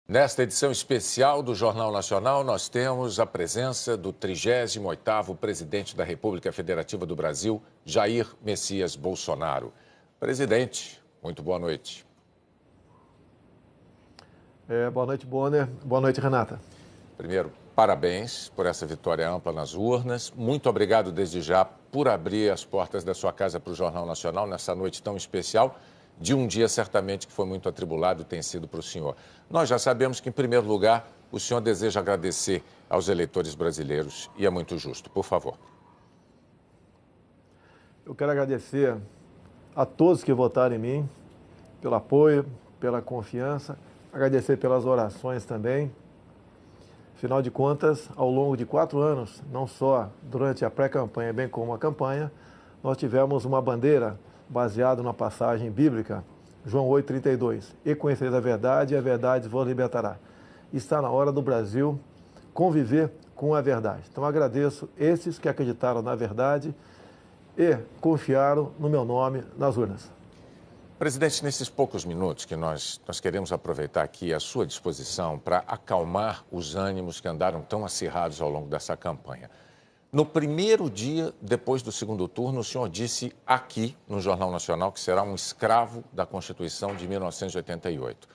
Nesta edição especial do Jornal Nacional, nós temos a presença do 38º presidente da República Federativa do Brasil, Jair Messias Bolsonaro. Presidente, muito boa noite. Boa noite, Bonner. Boa noite, Renata. Primeiro, parabéns por essa vitória ampla nas urnas. Muito obrigado desde já por abrir as portas da sua casa para o Jornal Nacional nessa noite tão especial, de um dia certamente que foi muito atribulado e tem sido para o senhor. Nós já sabemos que, em primeiro lugar, o senhor deseja agradecer aos eleitores brasileiros e é muito justo. Por favor. Eu quero agradecer a todos que votaram em mim, pelo apoio, pela confiança, agradecer pelas orações também. Afinal de contas, ao longo de 4 anos, não só durante a pré-campanha, bem como a campanha, nós tivemos uma bandeira baseada na passagem bíblica, João 8,32. E conhecereis a verdade, e a verdade vos libertará. Está na hora do Brasil conviver com a verdade. Então agradeço esses que acreditaram na verdade e confiaram no meu nome nas urnas. Presidente, nesses poucos minutos que nós queremos aproveitar aqui à sua disposição para acalmar os ânimos que andaram tão acirrados ao longo dessa campanha. No primeiro dia, depois do segundo turno, o senhor disse aqui no Jornal Nacional que será um escravo da Constituição de 1988.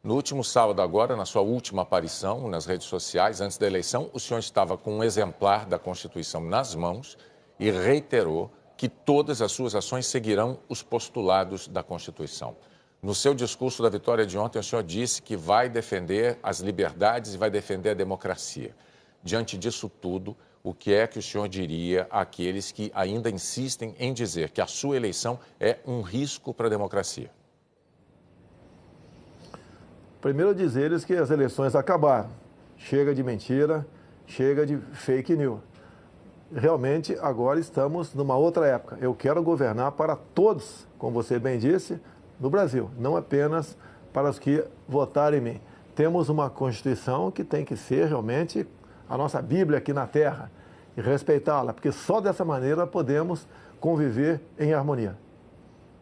No último sábado agora, na sua última aparição nas redes sociais, antes da eleição, o senhor estava com um exemplar da Constituição nas mãos e reiterou que todas as suas ações seguirão os postulados da Constituição. No seu discurso da vitória de ontem, o senhor disse que vai defender as liberdades e vai defender a democracia. Diante disso tudo, o que é que o senhor diria àqueles que ainda insistem em dizer que a sua eleição é um risco para a democracia? Primeiro, dizer-lhes que as eleições acabaram. Chega de mentira, chega de fake news. Realmente, agora estamos numa outra época. Eu quero governar para todos, como você bem disse, no Brasil, não apenas para os que votaram em mim. Temos uma Constituição que tem que ser realmente a nossa Bíblia aqui na Terra e respeitá-la, porque só dessa maneira podemos conviver em harmonia.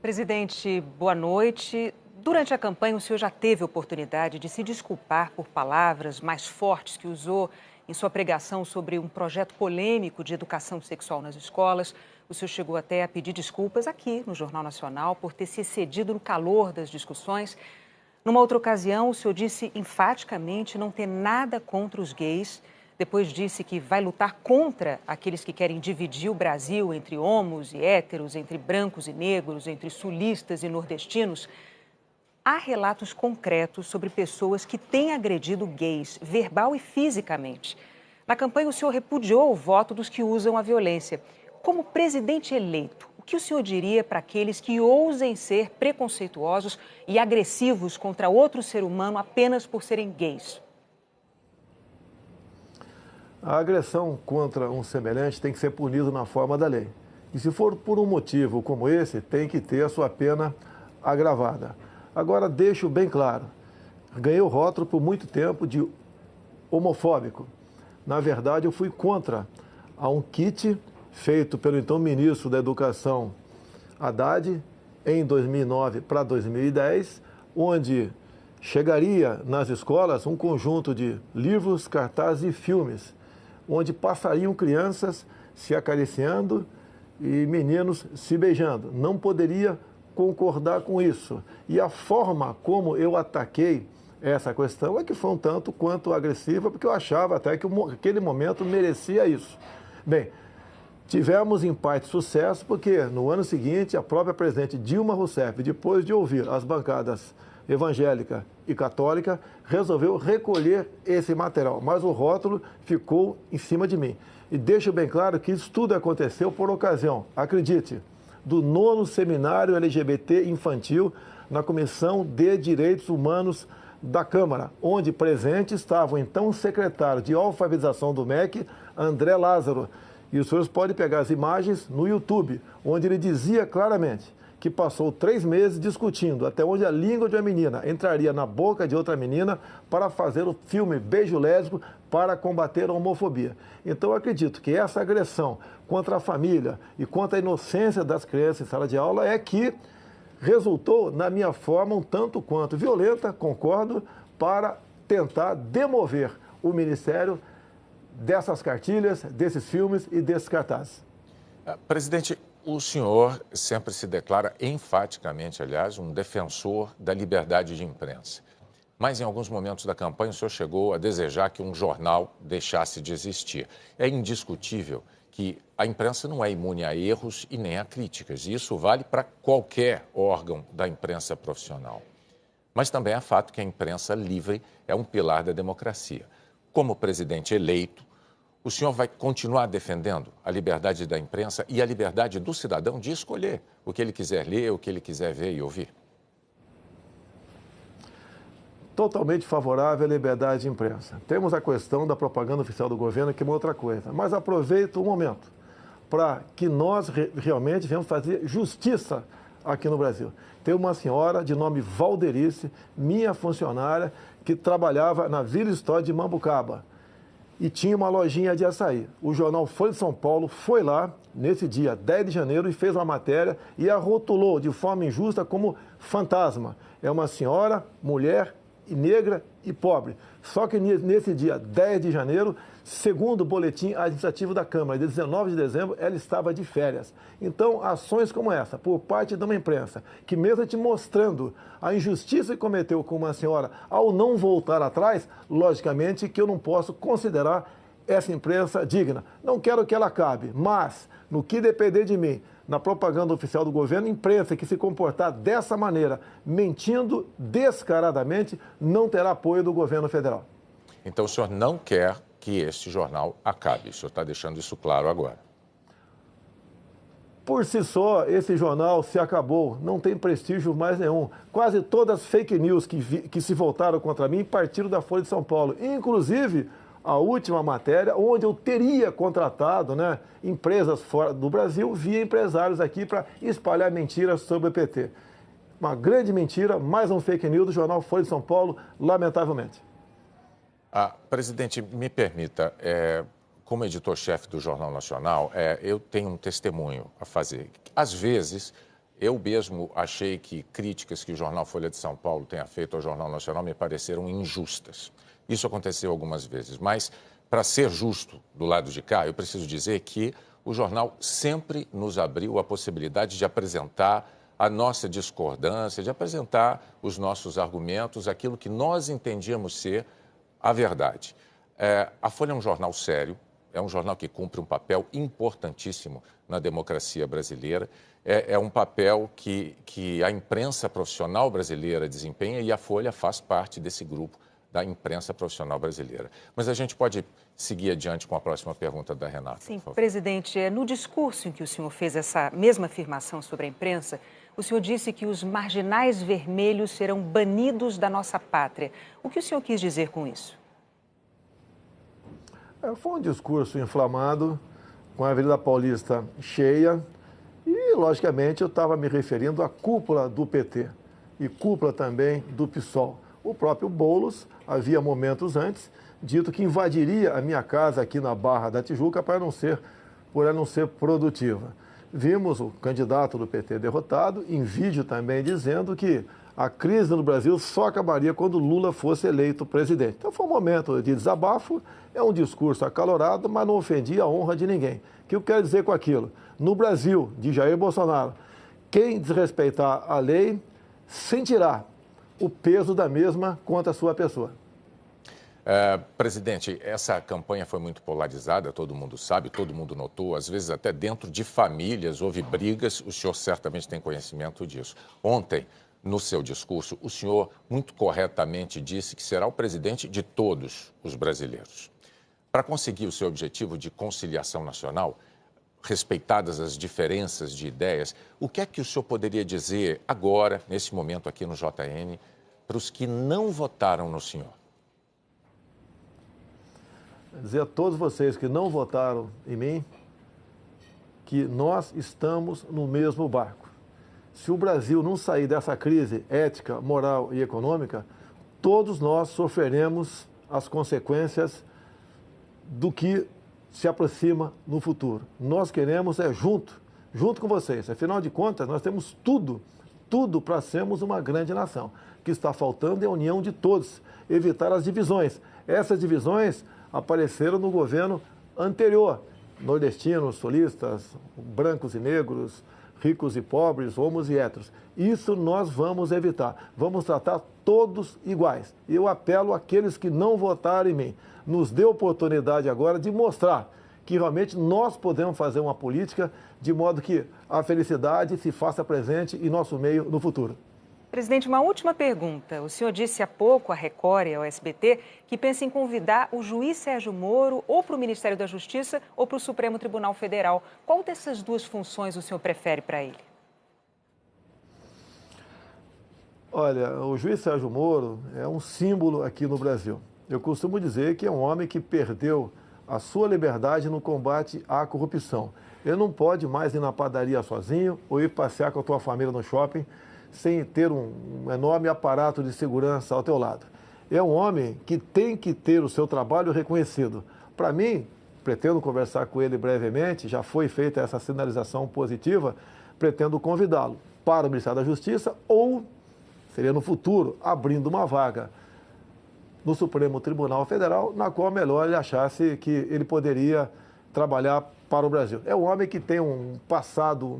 Presidente, boa noite. Durante a campanha, o senhor já teve oportunidade de se desculpar por palavras mais fortes que usou em sua pregação sobre um projeto polêmico de educação sexual nas escolas. O senhor chegou até a pedir desculpas aqui no Jornal Nacional por ter se excedido no calor das discussões. Numa outra ocasião, o senhor disse enfaticamente não ter nada contra os gays. Depois disse que vai lutar contra aqueles que querem dividir o Brasil entre homos e héteros, entre brancos e negros, entre sulistas e nordestinos. Há relatos concretos sobre pessoas que têm agredido gays, verbal e fisicamente. Na campanha, o senhor repudiou o voto dos que usam a violência. Como presidente eleito, o que o senhor diria para aqueles que ousem ser preconceituosos e agressivos contra outro ser humano apenas por serem gays? A agressão contra um semelhante tem que ser punida na forma da lei. E se for por um motivo como esse, tem que ter a sua pena agravada. Agora, deixo bem claro, ganhei o rótulo por muito tempo de homofóbico. Na verdade, eu fui contra a um kit feito pelo então ministro da Educação, Haddad, em 2009 para 2010, onde chegaria nas escolas um conjunto de livros, cartazes e filmes, onde passariam crianças se acariciando e meninos se beijando. Não poderia concordar com isso. E a forma como eu ataquei essa questão é que foi um tanto quanto agressiva, porque eu achava até que aquele momento merecia isso. Bem, tivemos em parte sucesso, porque no ano seguinte a própria presidente Dilma Rousseff, depois de ouvir as bancadas evangélica e católica, resolveu recolher esse material, mas o rótulo ficou em cima de mim. E deixo bem claro que isso tudo aconteceu por ocasião, acredite, do 9º Seminário LGBT Infantil na Comissão de Direitos Humanos da Câmara, onde presente estava o então secretário de alfabetização do MEC, André Lázaro. E os senhores podem pegar as imagens no YouTube, onde ele dizia claramente que passou 3 meses discutindo até onde a língua de uma menina entraria na boca de outra menina para fazer o filme Beijo Lésbico para combater a homofobia. Então, eu acredito que essa agressão contra a família e contra a inocência das crianças em sala de aula é que resultou, na minha forma, um tanto quanto violenta, concordo, para tentar demover o Ministério dessas cartilhas, desses filmes e desses cartazes. Presidente, o senhor sempre se declara enfaticamente, aliás, um defensor da liberdade de imprensa. Mas em alguns momentos da campanha o senhor chegou a desejar que um jornal deixasse de existir. É indiscutível que a imprensa não é imune a erros e nem a críticas. E isso vale para qualquer órgão da imprensa profissional. Mas também é fato que a imprensa livre é um pilar da democracia. Como presidente eleito, o senhor vai continuar defendendo a liberdade da imprensa e a liberdade do cidadão de escolher o que ele quiser ler, o que ele quiser ver e ouvir? Totalmente favorável à liberdade de imprensa. Temos a questão da propaganda oficial do governo, que é uma outra coisa. Mas aproveito o momento para que nós realmente venhamos fazer justiça aqui no Brasil. Tem uma senhora de nome Valderice, minha funcionária, que trabalhava na Vila Histórica de Mambucaba e tinha uma lojinha de açaí. O jornal Folha de São Paulo foi lá, nesse dia 10 de janeiro, e fez uma matéria e a rotulou de forma injusta como fantasma. É uma senhora, mulher, negra e pobre. Só que nesse dia 10 de janeiro, segundo o boletim administrativo da Câmara, de 19 de dezembro, ela estava de férias. Então, ações como essa, por parte de uma imprensa, que mesmo te mostrando a injustiça que cometeu com uma senhora ao não voltar atrás, logicamente que eu não posso considerar essa imprensa digna. Não quero que ela acabe, mas, no que depender de mim, na propaganda oficial do governo, imprensa que se comportar dessa maneira, mentindo descaradamente, não terá apoio do governo federal. Então o senhor não quer que este jornal acabe. O senhor está deixando isso claro agora. Por si só, esse jornal se acabou, não tem prestígio mais nenhum. Quase todas as fake news que se voltaram contra mim partiram da Folha de São Paulo. Inclusive, a última matéria, onde eu teria contratado empresas fora do Brasil via empresários aqui para espalhar mentiras sobre o PT. Uma grande mentira, mais um fake news do jornal Folha de São Paulo, lamentavelmente. Presidente, me permita, como editor-chefe do Jornal Nacional, eu tenho um testemunho a fazer. Às vezes, eu mesmo achei que críticas que o jornal Folha de São Paulo tenha feito ao Jornal Nacional me pareceram injustas. Isso aconteceu algumas vezes, mas, para ser justo do lado de cá, eu preciso dizer que o jornal sempre nos abriu a possibilidade de apresentar a nossa discordância, de apresentar os nossos argumentos, aquilo que nós entendíamos ser a verdade. A Folha é um jornal sério, é um jornal que cumpre um papel importantíssimo na democracia brasileira, é um papel que a imprensa profissional brasileira desempenha e a Folha faz parte desse grupo da imprensa profissional brasileira. Mas a gente pode seguir adiante com a próxima pergunta da Renata. Sim, presidente, no discurso em que o senhor fez essa mesma afirmação sobre a imprensa, o senhor disse que os marginais vermelhos serão banidos da nossa pátria. O que o senhor quis dizer com isso? Foi um discurso inflamado, com a Avenida Paulista cheia, e, logicamente, eu estava me referindo à cúpula do PT e cúpula também do PSOL. O próprio Boulos, havia momentos antes, dito que invadiria a minha casa aqui na Barra da Tijuca por ela não ser produtiva. Vimos o candidato do PT derrotado, em vídeo também dizendo que a crise no Brasil só acabaria quando Lula fosse eleito presidente. Então foi um momento de desabafo, é um discurso acalorado, mas não ofendia a honra de ninguém. O que eu quero dizer com aquilo? No Brasil, de Jair Bolsonaro, quem desrespeitar a lei sentirá o peso da mesma contra a sua pessoa. Presidente, essa campanha foi muito polarizada, todo mundo sabe, todo mundo notou, às vezes até dentro de famílias houve brigas, o senhor certamente tem conhecimento disso. Ontem, no seu discurso, o senhor muito corretamente disse que será o presidente de todos os brasileiros. Para conseguir o seu objetivo de conciliação nacional, respeitadas as diferenças de ideias, o que é que o senhor poderia dizer agora, nesse momento aqui no JN, para os que não votaram no senhor? Dizer a todos vocês que não votaram em mim que nós estamos no mesmo barco. Se o Brasil não sair dessa crise ética, moral e econômica, todos nós sofreremos as consequências do que se aproxima no futuro. Nós queremos junto com vocês. Afinal de contas, nós temos tudo para sermos uma grande nação. O que está faltando é a união de todos, evitar as divisões. Essas divisões apareceram no governo anterior. Nordestinos, sulistas, brancos e negros, ricos e pobres, homos e héteros. Isso nós vamos evitar. Vamos tratar todos iguais. E eu apelo àqueles que não votaram em mim. Nos dê oportunidade agora de mostrar que realmente nós podemos fazer uma política de modo que a felicidade se faça presente em nosso meio no futuro. Presidente, uma última pergunta. O senhor disse há pouco à Record e ao SBT que pensa em convidar o juiz Sérgio Moro ou para o Ministério da Justiça ou para o Supremo Tribunal Federal. Qual dessas duas funções o senhor prefere para ele? Olha, o juiz Sérgio Moro é um símbolo aqui no Brasil. Eu costumo dizer que é um homem que perdeu a sua liberdade no combate à corrupção. Ele não pode mais ir na padaria sozinho ou ir passear com a tua família no shopping sem ter um enorme aparato de segurança ao teu lado. É um homem que tem que ter o seu trabalho reconhecido. Para mim, pretendo conversar com ele brevemente, já foi feita essa sinalização positiva, pretendo convidá-lo para o Ministério da Justiça ou, seria no futuro, abrindo uma vaga no Supremo Tribunal Federal, na qual melhor ele achasse que ele poderia trabalhar para o Brasil. É um homem que tem um passado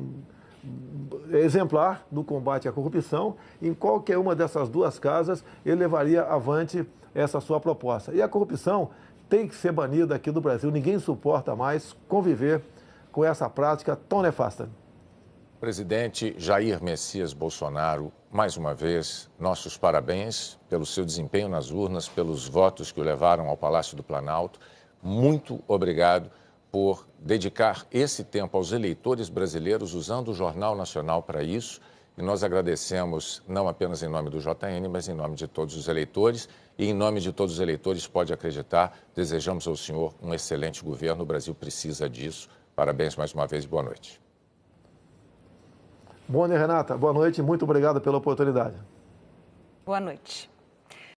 exemplar no combate à corrupção. Em qualquer uma dessas duas casas, ele levaria avante essa sua proposta. E a corrupção tem que ser banida aqui do Brasil. Ninguém suporta mais conviver com essa prática tão nefasta. Presidente Jair Messias Bolsonaro, mais uma vez, nossos parabéns pelo seu desempenho nas urnas, pelos votos que o levaram ao Palácio do Planalto. Muito obrigado por dedicar esse tempo aos eleitores brasileiros, usando o Jornal Nacional para isso. E nós agradecemos, não apenas em nome do JN, mas em nome de todos os eleitores. E em nome de todos os eleitores, pode acreditar, desejamos ao senhor um excelente governo. O Brasil precisa disso. Parabéns mais uma vez e boa noite. Bom, Renata, boa noite e muito obrigado pela oportunidade. Boa noite.